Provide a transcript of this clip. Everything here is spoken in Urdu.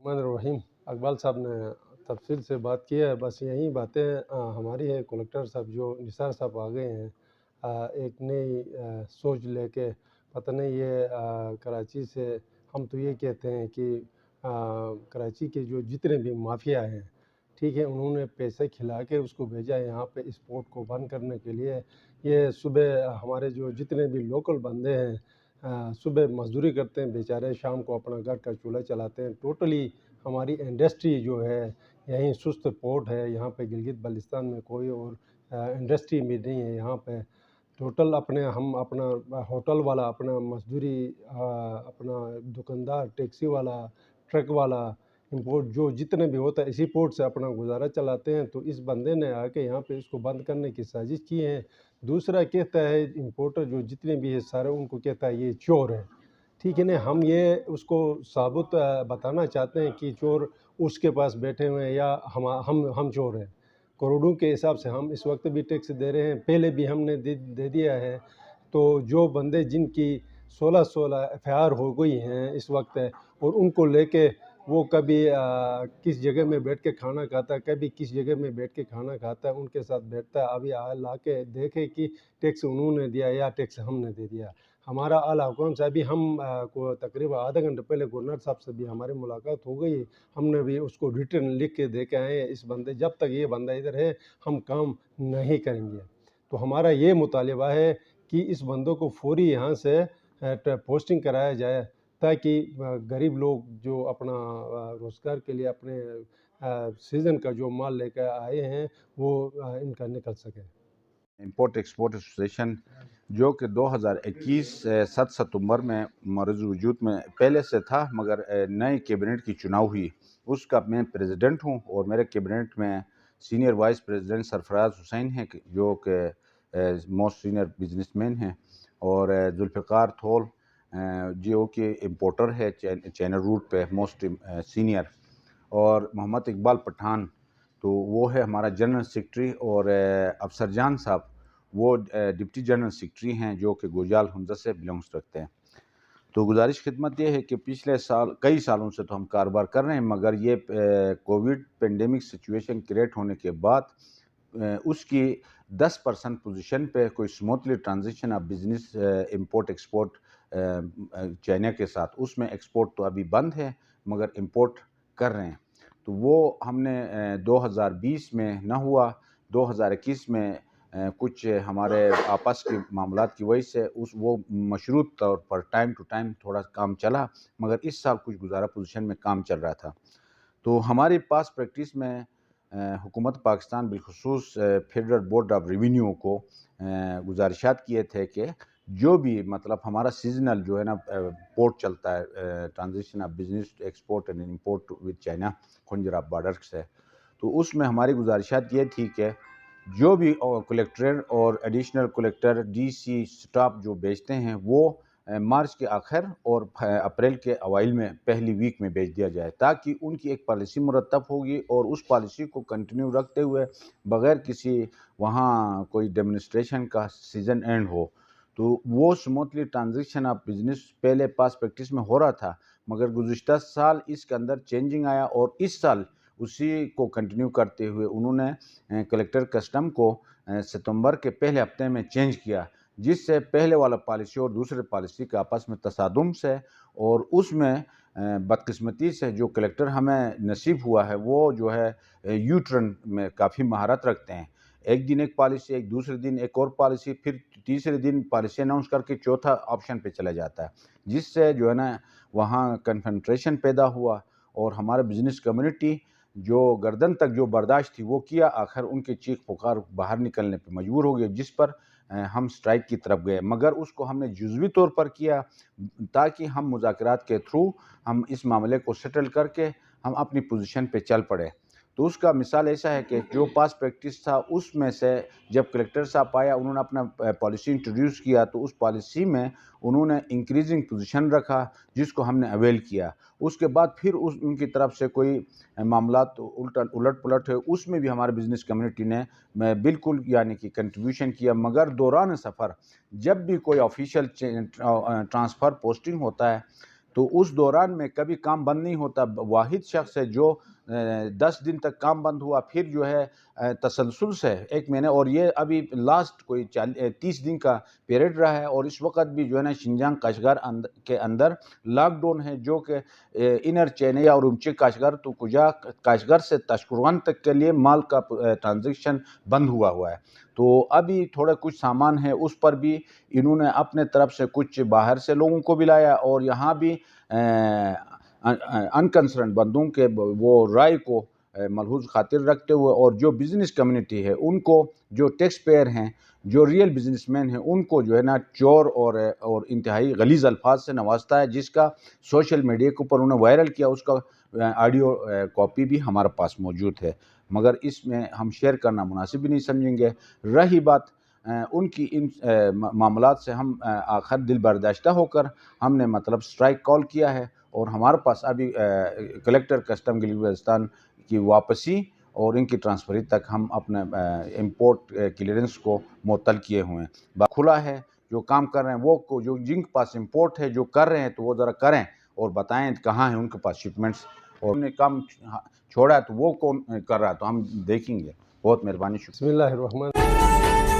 الرحمن الرحیم، اقبال صاحب نے تفصیل سے بات کی ہے، بس یہی باتیں ہماری ہے۔ کلکٹر صاحب جو نثار صاحب آ گئے ہیں ایک نئی سوچ لے کے، پتہ نہیں یہ کراچی سے، ہم تو یہ کہتے ہیں کہ کراچی کے جو جتنے بھی مافیا ہیں، ٹھیک ہے، انہوں نے پیسے کھلا کے اس کو بھیجا ہے یہاں پہ اس پورٹ کو بند کرنے کے لیے۔ یہ صبح ہمارے جو جتنے بھی لوکل بندے ہیں صبح مزدوری کرتے ہیں بیچارے، شام کو اپنا گھر کا چولہا چلاتے ہیں۔ ٹوٹلی ہماری انڈسٹری جو ہے یہیں سست پورٹ ہے، یہاں پہ گلگت بلتستان میں کوئی اور انڈسٹری بھی نہیں ہے یہاں پہ۔ ٹوٹل ہم اپنا ہوٹل والا، اپنا مزدوری، اپنا دکاندار، ٹیکسی والا، ٹرک والا، امپورٹ جو جتنے بھی ہوتا ہے اسی پورٹ سے اپنا گزارا چلاتے ہیں۔ تو اس بندے نے آ کے یہاں پہ اس کو بند کرنے کی سازش کی ہے۔ دوسرا کہتا ہے امپورٹر جو جتنے بھی ہے سارے، ان کو کہتا ہے یہ چور ہے، ٹھیک ہے نا۔ ہم یہ اس کو ثابت بتانا چاہتے ہیں کہ چور اس کے پاس بیٹھے ہوئے ہیں یا ہم چور ہیں۔ کروڑوں کے حساب سے ہم اس وقت بھی ٹیکس دے رہے ہیں، پہلے بھی ہم نے دے دیا ہے۔ تو جو بندے جن کی 16 FIR ہو گئی ہیں اس وقت، اور ان کو لے کے وہ کبھی کس جگہ میں بیٹھ کے کھانا کھاتا ہے، کبھی کس جگہ میں بیٹھ کے کھانا کھاتا ہے، ان کے ساتھ بیٹھتا ہے۔ ابھی لا کے دیکھے کہ ٹیکس انہوں نے دیا یا ٹیکس ہم نے دے دیا۔ ہمارا اعلیٰ حکام سے بھی ہم کو تقریباً آدھا گھنٹے پہلے گورنر صاحب سے بھی ہماری ملاقات ہو گئی، ہم نے بھی اس کو ریٹرن لکھ کے دے کے آئے ہیں۔ اس بندے جب تک یہ بندہ ادھر ہے ہم کام نہیں کریں گے۔ تو ہمارا یہ مطالبہ ہے کہ اس بندوں کو فوری یہاں سے پوسٹنگ کرایا جائے، تاکہ غریب لوگ جو اپنا روزگار کے لیے اپنے سیزن کا جو مال لے کے آئے ہیں وہ ان کا نکل سکے۔ امپورٹ ایکسپورٹ ایسوسیشن جو کہ 2021 7 ستمبر میں مرز وجود میں پہلے سے تھا، مگر نئے کیبنٹ کی چناؤ ہوئی، اس کا میں پریزیڈنٹ ہوں، اور میرے کیبنٹ میں سینئر وائس پریزیڈنٹ سرفراز حسین ہیں جو کہ موسٹ سینئر بزنس مین ہیں، اور ذوالفقار تھول جو کہ امپورٹر ہے چینل روٹ پہ موسٹ سینئر، اور محمد اقبال پٹھان تو وہ ہے ہمارا جنرل سیکرٹری، اور افسر جان صاحب وہ ڈپٹی جنرل سیکرٹری ہیں جو کہ گوجال حمزہ سے بلونگس رکھتے ہیں۔ تو گزارش خدمت یہ ہے کہ پچھلے سال کئی سالوں سے تو ہم کاروبار کر رہے ہیں، مگر یہ کووڈ پینڈیمک سچویشن کریٹ ہونے کے بعد اس کی 10% پوزیشن پہ کوئی smoothly transition of business import export China کے ساتھ، اس میں ایکسپورٹ تو ابھی بند ہے مگر امپورٹ کر رہے ہیں۔ تو وہ ہم نے 2020 میں نہ ہوا، 2021 میں کچھ ہمارے آپس کے معاملات کی وجہ سے وہ مشروط طور پر ٹائم ٹو ٹائم تھوڑا کام چلا، مگر اس سال کچھ گزارا پوزیشن میں کام چل رہا تھا۔ تو ہماری پاس پریکٹس میں حکومت پاکستان بالخصوص فیڈرل بورڈ آف ریونیو کو گزارشات کیے تھے کہ جو بھی مطلب ہمارا سیزنل جو ہے نا پورٹ چلتا ہے transition of business export and import with China خنجر بارڈر سے، تو اس میں ہماری گزارشات یہ تھی کہ جو بھی کلیکٹر اور additional collector D C staff جو بیچتے ہیں وہ مارچ کے آخر اور اپریل کے اوائل میں پہلی ویک میں بیچ دیا جائے، تاکہ ان کی ایک پالیسی مرتب ہوگی، اور اس پالیسی کو کنٹینیو رکھتے ہوئے بغیر کسی وہاں کوئی ڈیمونسٹریشن کا سیزن اینڈ ہو۔ تو وہ سموتھلی ٹرانزیکشن آف بزنس پہلے پاس پریکٹس میں ہو رہا تھا، مگر گزشتہ سال اس کے اندر چینجنگ آیا، اور اس سال اسی کو کنٹینیو کرتے ہوئے انہوں نے کلیکٹر کسٹم کو ستمبر کے پہلے ہفتے میں چینج کیا، جس سے پہلے والا پالیسی اور دوسرے پالیسی کا آپس میں تصادم سے، اور اس میں بدقسمتی سے جو کلیکٹر ہمیں نصیب ہوا ہے وہ جو ہے یو ٹرن میں کافی مہارت رکھتے ہیں، ایک دن ایک پالیسی، ایک دوسرے دن ایک اور پالیسی، پھر تیسرے دن پالیسی اناؤنس کر کے چوتھا آپشن پہ چلا جاتا ہے، جس سے جو ہے نا وہاں کنفنٹریشن پیدا ہوا، اور ہمارا بزنس کمیونٹی جو گردن تک جو برداشت تھی وہ کیا، آخر ان کے چیخ پکار باہر نکلنے پہ مجبور ہو گئے، جس پر ہم سٹرائک کی طرف گئے، مگر اس کو ہم نے جزوی طور پر کیا تاکہ ہم مذاکرات کے تھرو ہم اس معاملے کو سیٹل کر کے ہم اپنی پوزیشن پہ چل پڑے۔ تو اس کا مثال ایسا ہے کہ جو پاس پریکٹس تھا اس میں سے جب کلیکٹر صاحب آیا انہوں نے اپنا پالیسی انٹروڈیوس کیا، تو اس پالیسی میں انہوں نے انکریزنگ پوزیشن رکھا، جس کو ہم نے اویل کیا۔ اس کے بعد پھر ان کی طرف سے کوئی معاملات الٹ پلٹ ہوئے، اس میں بھی ہمارے بزنس کمیونٹی نے بالکل یعنی کہ کنٹریبیوشن کیا، مگر دوران سفر جب بھی کوئی آفیشیل ٹرانسفر پوسٹنگ ہوتا ہے تو اس دوران میں کبھی کام بند نہیں ہوتا. واحد شخص ہے جو 10 دن تک کام بند ہوا، پھر جو ہے تسلسل سے 1 مہینے، اور یہ ابھی لاسٹ کوئی 30 دن کا پیریڈ رہا ہے. اور اس وقت بھی جو ہے نا شنجانگ کاشغار کے اندر لاک ڈاؤن ہے، جو کہ انر چینئی اور امچی کاشغار تو کجا کاشغار سے تاشقرغان تک کے لیے مال کا ٹرانزیکشن بند ہوا ہے. تو ابھی تھوڑا کچھ سامان ہے، اس پر بھی انہوں نے اپنے طرف سے کچھ باہر سے لوگوں کو بھی لایا، اور یہاں بھی انکنسرنڈ بندوں کے وہ رائے کو ملحوظ خاطر رکھتے ہوئے، اور جو بزنس کمیونٹی ہے ان کو، جو ٹیکس پیئر ہیں، جو ریئل بزنس مین ہیں، ان کو جو ہے نا چور اور انتہائی غلیظ الفاظ سے نوازتا ہے، جس کا سوشل میڈیا کے اوپر انہوں نے وائرل کیا. اس کا آڈیو کاپی بھی ہمارے پاس موجود ہے، مگر اس میں ہم شیئر کرنا مناسب بھی نہیں سمجھیں گے. رہی بات ان کی ان معاملات سے، ہم آخر دل برداشتہ ہو کر ہم نے مطلب سٹرائک کال کیا ہے، اور ہمارے پاس ابھی کلیکٹر کسٹم گلگت بلتستان کی واپسی اور ان کی ٹرانسفری تک ہم اپنے امپورٹ کلیئرنس کو معطل کیے ہوئے ہیں. کھلا ہے، جو کام کر رہے ہیں وہ جو جن کے پاس امپورٹ ہے جو کر رہے ہیں تو وہ ذرا کریں اور بتائیں کہاں ہیں ان کے پاس شپمنٹس، اور انہوں نے کام چھوڑا ہے تو وہ کون کر رہا ہے تو ہم دیکھیں گے. بہت مہربانی، شکریہ. بسم اللہ الرحمن